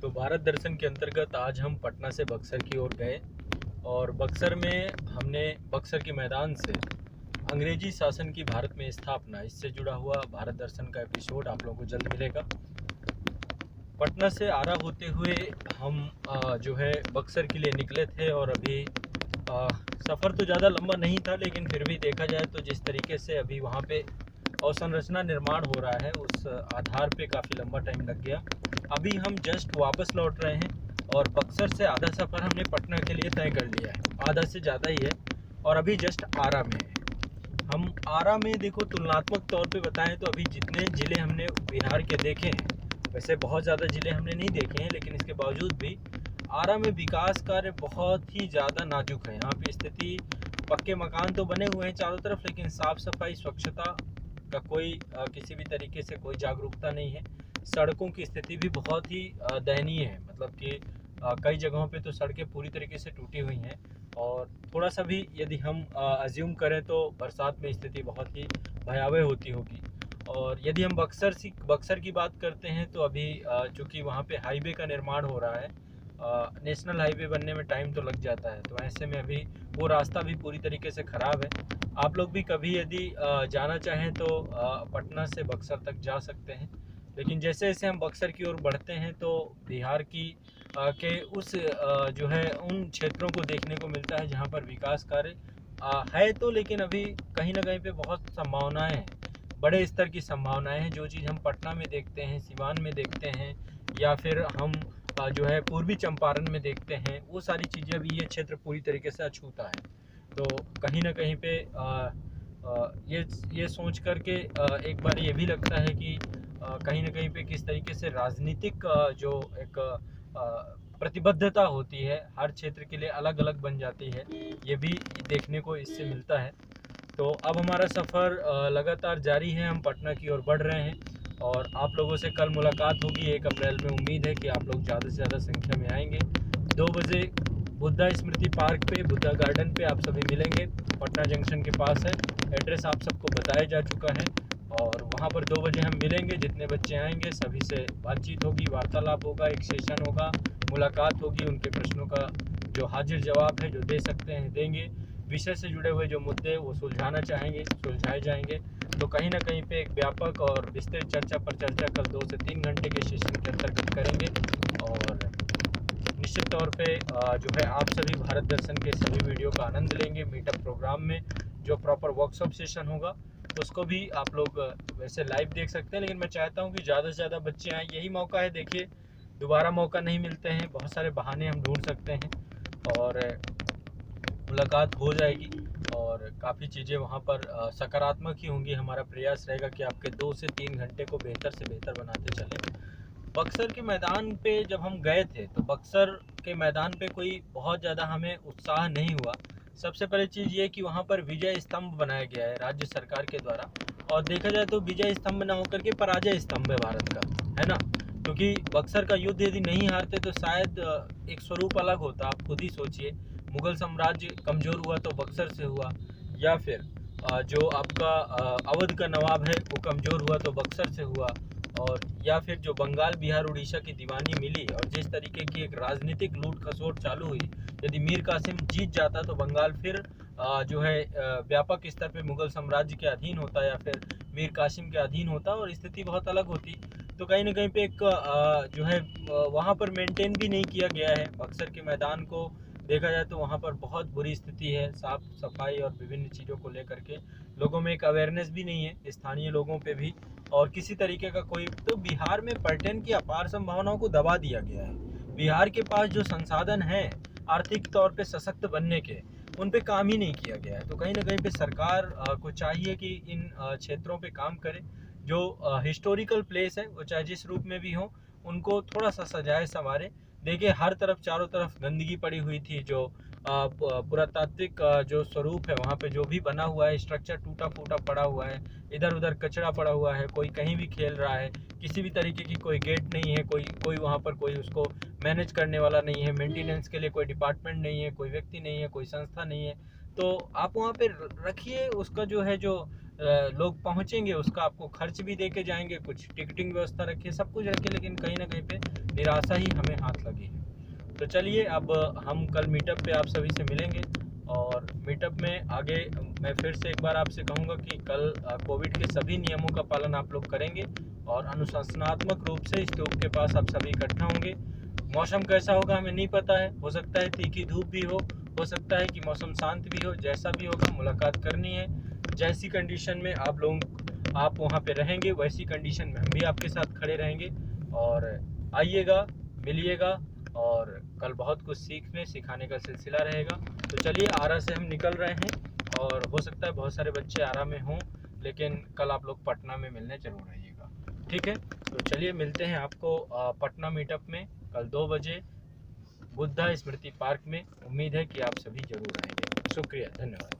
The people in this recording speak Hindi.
तो भारत दर्शन के अंतर्गत आज हम पटना से बक्सर की ओर गए और बक्सर में हमने बक्सर के मैदान से अंग्रेजी शासन की भारत में स्थापना इससे जुड़ा हुआ भारत दर्शन का एपिसोड आप लोगों को जल्द मिलेगा। पटना से आरा होते हुए हम जो है बक्सर के लिए निकले थे और अभी सफ़र तो ज़्यादा लंबा नहीं था, लेकिन फिर भी देखा जाए तो जिस तरीके से अभी वहाँ पे अवसंरचना निर्माण हो रहा है उस आधार पे काफ़ी लंबा टाइम लग गया। अभी हम जस्ट वापस लौट रहे हैं और बक्सर से आधा सफ़र हमने पटना के लिए तय कर लिया है, आधा से ज़्यादा ही है और अभी जस्ट आरा में है। हम आरा में देखो तुलनात्मक तौर पे बताएं तो अभी जितने ज़िले हमने बिहार के देखे हैं, वैसे बहुत ज़्यादा ज़िले हमने नहीं देखे हैं, लेकिन इसके बावजूद भी आरा में विकास कार्य बहुत ही ज़्यादा नाजुक है। यहाँ पे स्थिति, पक्के मकान तो बने हुए हैं चारों तरफ, लेकिन साफ़ सफाई स्वच्छता का कोई किसी भी तरीके से कोई जागरूकता नहीं है। सड़कों की स्थिति भी बहुत ही दयनीय है, मतलब कि कई जगहों पे तो सड़कें पूरी तरीके से टूटी हुई हैं और थोड़ा सा भी यदि हम अज्यूम करें तो बरसात में स्थिति बहुत ही भयावह होती होगी। और यदि हम बक्सर की बात करते हैं तो अभी चूँकि वहाँ पे हाईवे का निर्माण हो रहा है, नेशनल हाईवे बनने में टाइम तो लग जाता है, तो ऐसे में अभी वो रास्ता भी पूरी तरीके से ख़राब है। आप लोग भी कभी यदि जाना चाहें तो पटना से बक्सर तक जा सकते हैं, लेकिन जैसे जैसे हम बक्सर की ओर बढ़ते हैं तो बिहार की के उस जो है उन क्षेत्रों को देखने को मिलता है जहाँ पर विकास कार्य है तो, लेकिन अभी कहीं ना कहीं पे बहुत संभावनाएं हैं, बड़े स्तर की संभावनाएं हैं। जो चीज़ हम पटना में देखते हैं, सिवान में देखते हैं या फिर हम जो है पूर्वी चंपारण में देखते हैं, वो सारी चीज़ें अभी ये क्षेत्र पूरी तरीके से अछूता है। तो कहीं ना कहीं पे ये सोच कर के एक बार ये भी लगता है कि कहीं ना कहीं पे किस तरीके से राजनीतिक जो एक प्रतिबद्धता होती है हर क्षेत्र के लिए अलग अलग बन जाती है, ये भी देखने को इससे मिलता है। तो अब हमारा सफ़र लगातार जारी है, हम पटना की ओर बढ़ रहे हैं और आप लोगों से कल मुलाकात होगी 1 अप्रैल में। उम्मीद है कि आप लोग ज़्यादा से ज़्यादा संख्या में आएंगे। 2 बजे बुद्धा स्मृति पार्क पे, बुद्धा गार्डन पे आप सभी मिलेंगे, पटना जंक्शन के पास है। एड्रेस आप सबको बताया जा चुका है और वहाँ पर 2 बजे हम मिलेंगे। जितने बच्चे आएंगे सभी से बातचीत होगी, वार्तालाप होगा, एक सेशन होगा, मुलाकात होगी, उनके प्रश्नों का जो हाजिर जवाब है जो दे सकते हैं देंगे, विषय से जुड़े हुए जो मुद्दे वो सुलझाना चाहेंगे सुलझाए जाएंगे। तो कहीं ना कहीं पे एक व्यापक और विस्तृत चर्चा पर चर्चा कल 2 से 3 घंटे के सेशन के अंतर्गत करेंगे और निश्चित तौर पे जो है आप सभी भारत दर्शन के सभी वीडियो का आनंद लेंगे। मीटअप प्रोग्राम में जो प्रॉपर वर्कशॉप सेशन होगा उसको भी आप लोग वैसे लाइव देख सकते हैं, लेकिन मैं चाहता हूँ कि ज़्यादा से ज़्यादा बच्चे आएँ, यही मौका है। देखिए, दोबारा मौका नहीं मिलते हैं, बहुत सारे बहाने हम ढूंढ सकते हैं और मुलाकात हो जाएगी और काफ़ी चीज़ें वहाँ पर सकारात्मक ही होंगी। हमारा प्रयास रहेगा कि आपके 2 से 3 घंटे को बेहतर से बेहतर बनाते चलें। बक्सर के मैदान पे जब हम गए थे तो बक्सर के मैदान पे कोई बहुत ज़्यादा हमें उत्साह नहीं हुआ। सबसे पहले चीज़ ये कि वहाँ पर विजय स्तंभ बनाया गया है राज्य सरकार के द्वारा, और देखा जाए तो विजय स्तंभ ना होकर के पराजय स्तंभ है भारत का, है ना। क्योंकि बक्सर का युद्ध यदि नहीं हारते तो शायद एक स्वरूप अलग होता। आप खुद ही सोचिए, मुगल साम्राज्य कमज़ोर हुआ तो बक्सर से हुआ, या फिर जो आपका अवध का नवाब है वो कमज़ोर हुआ तो बक्सर से हुआ, और या फिर जो बंगाल बिहार उड़ीसा की दीवानी मिली और जिस तरीके की एक राजनीतिक लूट खसोट चालू हुई, यदि मीर कासिम जीत जाता तो बंगाल फिर जो है व्यापक स्तर पे मुगल साम्राज्य के अधीन होता या फिर मीर कासिम के अधीन होता और स्थिति बहुत अलग होती। तो कहीं ना कहीं पे एक जो है वहाँ पर मेंटेन भी नहीं किया गया है बक्सर के मैदान को। देखा जाए तो वहाँ पर बहुत बुरी स्थिति है साफ़ सफाई और विभिन्न चीज़ों को लेकर के। लोगों में एक अवेयरनेस भी नहीं है, स्थानीय लोगों पे भी, और किसी तरीके का कोई, तो बिहार में पर्यटन की अपार संभावनाओं को दबा दिया गया है। बिहार के पास जो संसाधन हैं आर्थिक तौर पे सशक्त बनने के, उन पे काम ही नहीं किया गया है। तो कहीं ना कहीं पे सरकार को चाहिए कि इन क्षेत्रों पे काम करे। जो हिस्टोरिकल प्लेस है वो चाहे जिस रूप में भी हो, उनको थोड़ा सा सजाए संवारे। देखिए, हर तरफ चारों तरफ गंदगी पड़ी हुई थी। जो पुरातात्विक जो स्वरूप है वहाँ पे जो भी बना हुआ है, स्ट्रक्चर टूटा फूटा पड़ा हुआ है, इधर उधर कचरा पड़ा हुआ है, कोई कहीं भी खेल रहा है, किसी भी तरीके की कोई गेट नहीं है, कोई वहाँ पर कोई उसको मैनेज करने वाला नहीं है, मेंटेनेंस के लिए कोई डिपार्टमेंट नहीं है, कोई व्यक्ति नहीं है, कोई संस्था नहीं है। तो आप वहाँ पे रखिए उसका जो है जो लोग पहुंचेंगे उसका आपको खर्च भी दे के जाएंगे, कुछ टिकटिंग व्यवस्था रखिए, सब कुछ रखिए, लेकिन कहीं ना कहीं पे निराशा ही हमें हाथ लगी है। तो चलिए अब हम कल मीटअप पे आप सभी से मिलेंगे, और मीटअप में आगे मैं फिर से एक बार आपसे कहूँगा कि कल कोविड के सभी नियमों का पालन आप लोग करेंगे और अनुशासनात्मक रूप से स्टोव के पास आप सभी इकट्ठा होंगे। मौसम कैसा होगा हमें नहीं पता है, हो सकता है तीखी धूप भी हो सकता है कि मौसम शांत भी हो, जैसा भी होगा मुलाकात करनी है। जैसी कंडीशन में आप वहाँ पे रहेंगे वैसी कंडीशन में हम भी आपके साथ खड़े रहेंगे, और आइएगा, मिलिएगा, और कल बहुत कुछ सीखने सिखाने का सिलसिला रहेगा। तो चलिए आरा से हम निकल रहे हैं, और हो सकता है बहुत सारे बच्चे आरा में हों, लेकिन कल आप लोग पटना में मिलने जरूर रहिएगा, ठीक है। तो चलिए मिलते हैं आपको पटना मीटअप में कल 2 बजे बुद्धा स्मृति पार्क में। उम्मीद है कि आप सभी जरूर आएंगे। शुक्रिया, धन्यवाद।